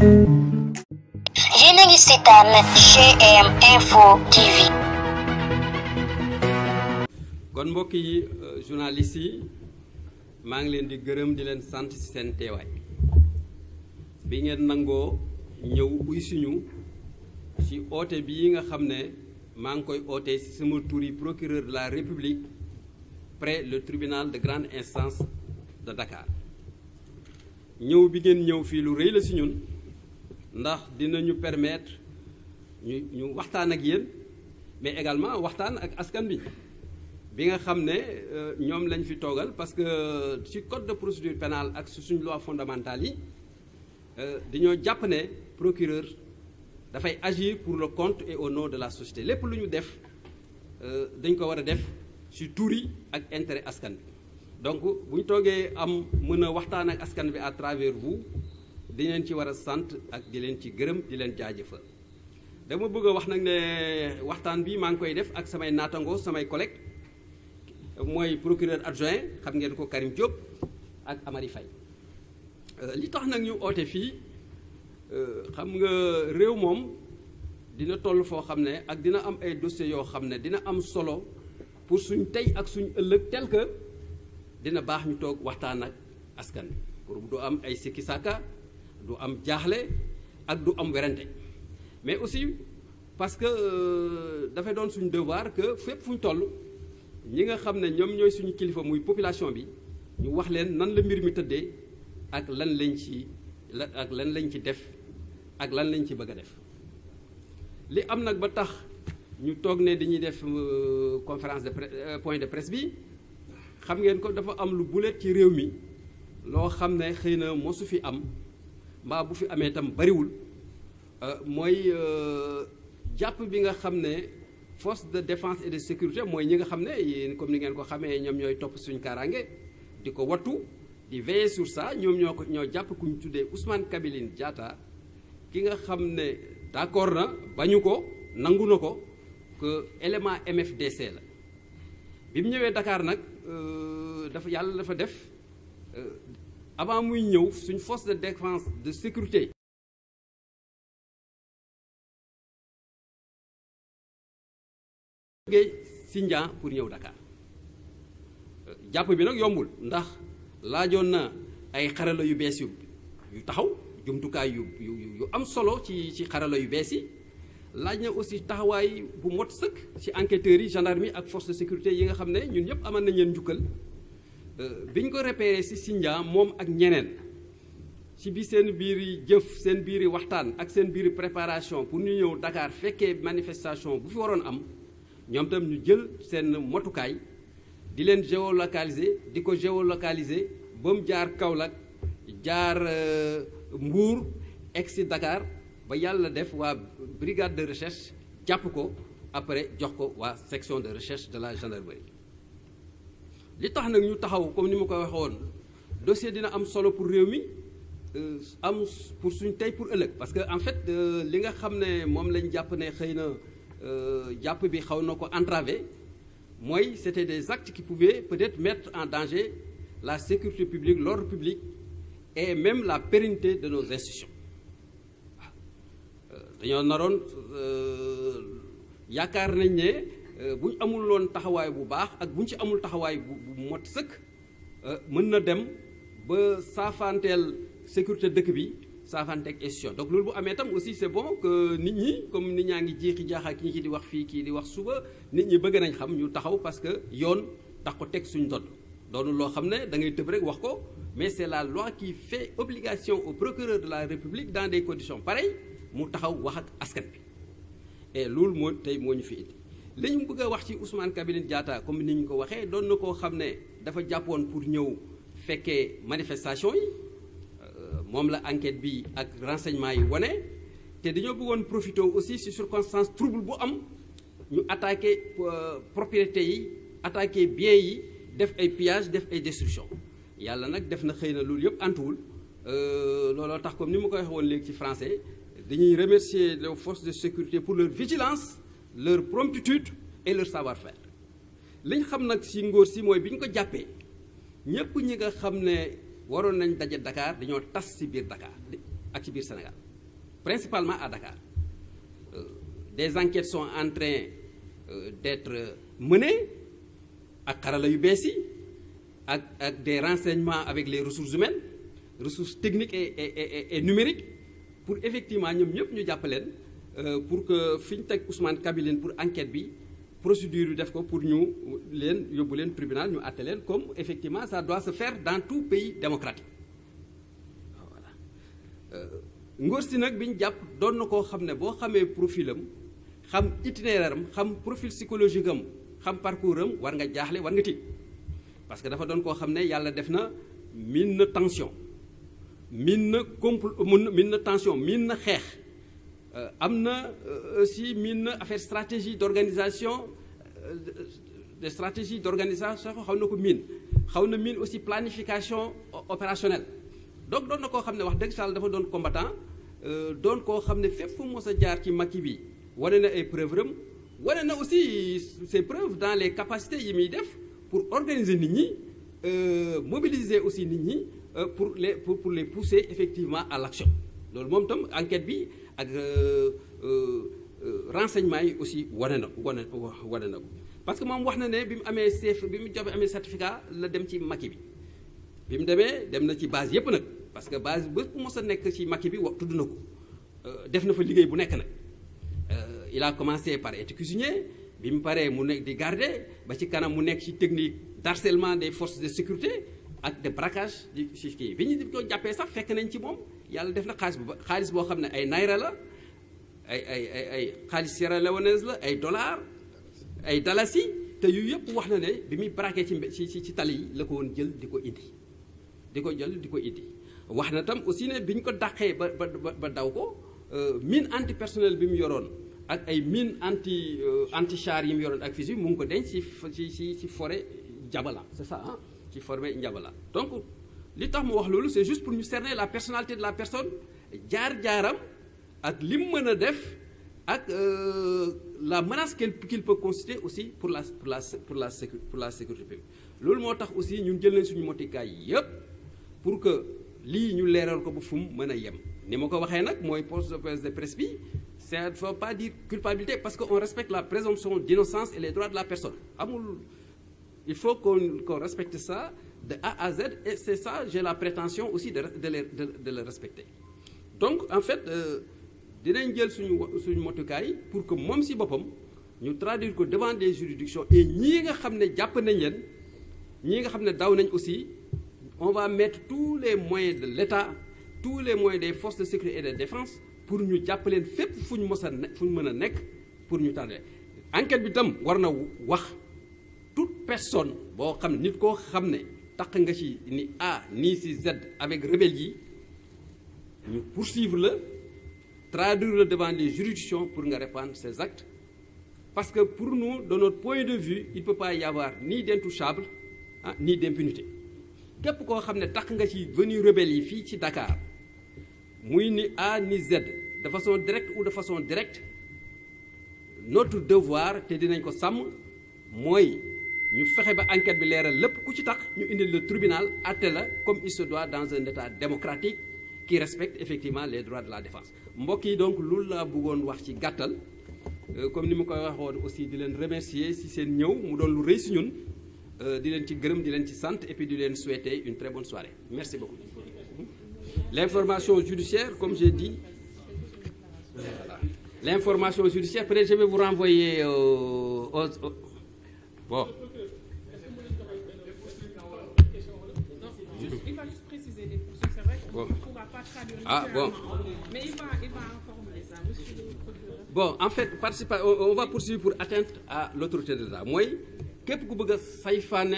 Yéen a ngi seetaan GM Info TV. kon mbokk yi journalistes yi maa ngi leen di gërëm di leen sant ci seen teewaay bi ngeen nangoo ñëw uy suñu ci oote bii nga xam ne maa ngi koy oote ci sama turi procureur de la République près le tribunal de grande instance de Dakar ñëw bi ngeen ñëw fii lu rëy la ci ñun ndax dinañu permettre ñu waxtaan ak yéen mais également waxtaan ak askan bi nga xam ne ñoom lañ fi toogal parce que ci code de procédure pénale ak suñu loi fondamentale yi dañoo jàpp ne procureur dafay agir pour le compte et au nom de la société lépp lu ñu def dañ ko war a def ci turi ak intérêt askan bi donc bu ñu toogee am mën a waxtaan ak askan bi à travers vous di leen ci war a sant ak di leen ci gërëm di leen jaajëfal dama bëgg a wax nag ne waxtaan bi maa ngi koy def ak samay naatangoo samay collègues mooy procureur adjoint xam ngeen ko Karim Diop ak Amary Faye li tax nag ñu oote fii xam nga réew moom dina toll foo xam ne ak dina am ay dossiers yoo xam ne dina am solo pour suñ tey ak suñ ëllëg tel que dina baax ñu toog waxtaan ak askan bi pour du am ay sikki sàkka du am jaaxle ak du am werante mais aussi parce que dafay doon suñu devoir que fépp fu ñu toll ñi nga xam ne ñoom ñooy suñu kilifa muy population bi ñu wax leen nan la mbir mi tëddee ak lan lañ ci def ak lan lañ ci bëgg a def li am nag ba tax ñu toog ne dañuy def conférence de point de presse bi xam ngeen ko dafa am lu bulet ci réew mi loo xam ne xëy na mosu fi am mbaa bu fi amee itam bariwul mooy jàpp bi nga xam ne force de défense et de sécurité mooy ñi nga xam ne yéen comme ni ngeen ko xamee ñoom ñooy topp suñu kaaraange di ko wattu di veiller sur ça ñoom ñoo jàpp ku ñu tuddee Ousmane Kabiline Diatta ki nga xam ne d'accord na bañu ko nangu na ko que élément MFDC la bi mu ñëwee Dakar nag yàlla dafa def avant muy ñëw suñ force de défense de sécurité jógee Sindian pour ñëw Dakar jàpp bi nag yombul ndax laajoon na ay xarala yu bees yu taxaw jumtukaay yu am solo ci xarala yu bees yi laaj na aussi taxawaay bu mot sëkk ci enquêteurs yi gendarmerie ak force de sécurité yi nga xam ne ñun ñëpp amal nañ leen njukkal biñ ko repéré ci Sindian moom ak ñeneen ci bi seen biiri jëf seen biiri waxtaan ak seen biiri préparation pour ñu ñëw Dakar fekkee manifestation bu fi waroon am ñoom tam ñu jël seen motukaay di leen géolocaliser di ko géolocaliser ba mu jaar Kaolack jaar Mbour egsi Dakar ba yàlla def waa brigade de recherche jàpp ko après jox ko waa section de recherche de la gendarmerie li tax nag ñu taxaw comme ni ma ko waxee woon dossier dina am solo pour réew mi am pour suñ tey pour ëllëg parce que en fait li nga xam ne moom lañ jàpp ne xëy na jàpp bi xaw na ko entravé mooy c'était des actes qui pouvaient peut-être mettre en danger la sécurité publique l'ordre public et même la pérennité de nos institutions dañoo naroon yaakaar nañ ne bu ñu amul loon taxawaay bu baax ak bu ñu ci amul taxawaay bu mot sëkk mën na dem ba saafanteel sécurité dëkk bi saafanteeg institution donc loolu bu amee tam aussi c'est bon que nit ñi comme nit ñaa ngi jiixi jaaxaak ñi ki di wax fii kii di wax suba nit ñi bëgg nañ xam ñu taxaw parce que yoon tax ko teg suñ dodd doonu loo xam ne da ngay tëb rek wax ko mais c'est la loi qui fait obligation au procureur de la République dans des conditions pareilles mu taxaw wax ak askan bi et loolu moo tey moo ñu fi indi li ñu bëgg a wax ci Ousmane Kabiline Diatta comme ni ñu ko waxee doon na koo xam ne dafa jàppoon pour ñëw fekkee manifestation yi moom la enquête bi ak renseignement yi wane te dañoo bëggoon profiter aussi ci circonstance trouble bu am ñu attaquer propriété yi attaquer biens yi def ay pillage def ay destruction yàlla nag def na xëy na loolu yëpp antuwul looloo tax comme ni ma koy waxee woon léegi ci français dañuy remercier les forces de sécurité pour leur vigilance leur promptitude et leur savoir-faire li ñu xam nag ci ngóor si mooy bi ñu ko jàppee ñëpp ñi nga xam ne waroon nañ daje Dakar dañoo tas ci biir Dakar ak ci biir Sénégal principalement à Dakar. Des enquêtes sont en train d'être menées ak xarala yu bees yi ak des renseignements avec les ressources humaines, ressources techniques et numériques pour effectivement ñoom ñëpp ñu jàppaleen pour que fi ñu teg Ousmane Kabiline pour enquête bi procédure yu def ko pour ñu leen yóbbu leen tribunal ñu àtte leen comme effectivement ça doit se faire dans tout pays démocratique. Voilà. Ngor si nag bi ñu jàpp doon na koo xam ne boo xamee profil am xam itinéraire am xam profil psychologique am xam parcours am war nga jaaxle war nga tiit parce que dafa doon koo xam ne yàlla def na miin na tension miin na tension miin na xeex am na aussi miin na affaire stratégie d'organisation des stratégies d'organisation xaw na ko miin xaw na miin aussi planification opérationnelle donc doon na koo xam ne wax dëgg Sall dafa doon combattant doon koo xam ne fépp fu mos a jaar ci Macky bi wane na ay preuves am wane na aussi ses preuves dans les capacités yi muy def pour organiser nit ñi mobiliser aussi nit ñi pour les pousser effectivement à l'action loolu moom tam enquête bi ak renseignement yi aussi wane na ko parce que moom wax na ne bi mu amee amee certificat la dem ci Macky bi mu demee dem na ci base yépp nag parce que base ba mos a nekk ci Macky bi wax tudd na ko def na fa liggéey bu nekk nag il a commencé par être cuisinier bi mu paree mu nekk di garder ba ci kanam mu nekk ci technique d'harcèlement des forces de sécurité ak de braquage di ci kii bi ñu ko jàppee sax fekk nañ ci moom yàlla def na xaalis boo xam ne ay naira la ay xaalis sierra leonaise la ay dollars ay dalasi te yu yëpp wax na ne bi muy braqué ci tali yi la ko woon jël di ko indi wax na tam aussi ne bi ñu ko dàqee ba daw ko mine antipersonnel bi mu yoroon ak ay mine anti char yi mu yoroon ak fusil mu ngi ko denc ci forêt Ndiabala c'est ça ah ci forêt Ndiabala donc li tax mu wax loolu c'est juste pour ñu cerner la personnalité de la personne jaar-jaaram ak li mu mën a def ak la menace qu'il peut constituer aussi pour la sécurité publique loolu moo tax aussi ñun jël nañ suñu motikaay yépp pour que lii ñu leeral ko ba fu mu mën a yem ni ma ko waxee nag mooy poste de presse bi ça ne faut pas dire culpabilité parce que on respecte la présomption d'innocence et les droits de la personne amul il faut qu'on respecte ça de A à Z et c'est ça j'ai la prétention aussi de le respecter donc en fait dinañ jël suñu motukaay pour que moom si boppam ñu traduire ko devant des juridictions et ñii nga xam ne jàpp nañ leen ñii nga xam ne daw nañ aussi on va mettre tous les moyens de l'État tous les moyens des forces de sécurité et de défense pour ñu jàpp leen fépp fu ñu mën a nekk pour ñu tardé enquête bi tam war na wax toute personne boo xam ne nit koo xam ne taq nga ci ni A ni ci Z avec rebelle yi ñu poursuivre la traduire le devant les juridictions pour nga répandre ces actes parce que pour nous de notre point de vue il ne peut pas y avoir ni d'intouchable ni d'impunité képp koo xam ne tax nga ci venue rebelle yi fii ci Dakar muy ni A ni Z de façon directe ou de façon directe notre devoir te dinañ ko sàmm mooy ñu fexe ba enquête bi leeral lépp ku ci tax ñu indil le tribunal àtte la comme il se doit dans un état démocratique qui respecte effectivement les droits de la défense mbokk yi donc loolu laa bëggoon wax ci gàttal comme ni ma koy waxoon aussi di leen remercier si seen ñëw mu doon lu rëy si ñun di leen ci gërëm di leen ci sant et puis di leen souhaiter une très bonne soirée merci beaucoup. L'information judiciaire comme j'ai dit voilà. L'information judiciaire peut-être je vais vous renvoyer bon. Il va juste préciser les poursuites, c'est vrai qu'on ne pourra pas traduire littéralement, mais il va informer ça, monsieur le procureur. Bon, en fait, on va poursuivre pour atteinte à l'autorité de l'État mooy képp ku bëgg a sayfaane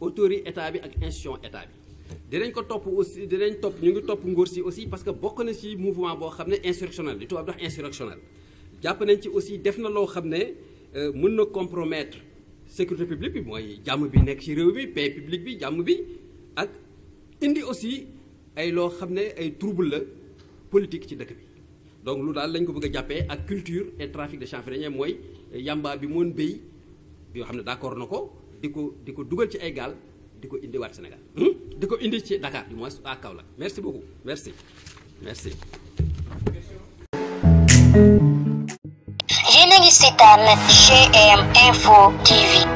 autorité état bi ak institution état bi dinañ ko topp aussi ñu ngi topp Ngor si aussi parce que bokk na ci mouvement boo xam ne insurrectionnel li tubaab dax insurrectionnel jàpp nañ ci aussi def na loo xam ne mën na compromettre sécurité publique bi mooy jàmm bi nekk ci réew mi paix publique bi jàmm bi ak indi aussi ay loo xam ne ay trouble la politique ci dëkk bi donc lu daal lañ ko bëgg a jàppee ak culture et trafic de chanvre mooy yamba bi moon béy yoo xam ne d'accord na ko di ko dugal ci ay gaal di ko indiwaat Sénégal di ko indi ci Dakar du moins à Kaolack merci beaucoup merci Yéen a ngi seetaan GM Info TV.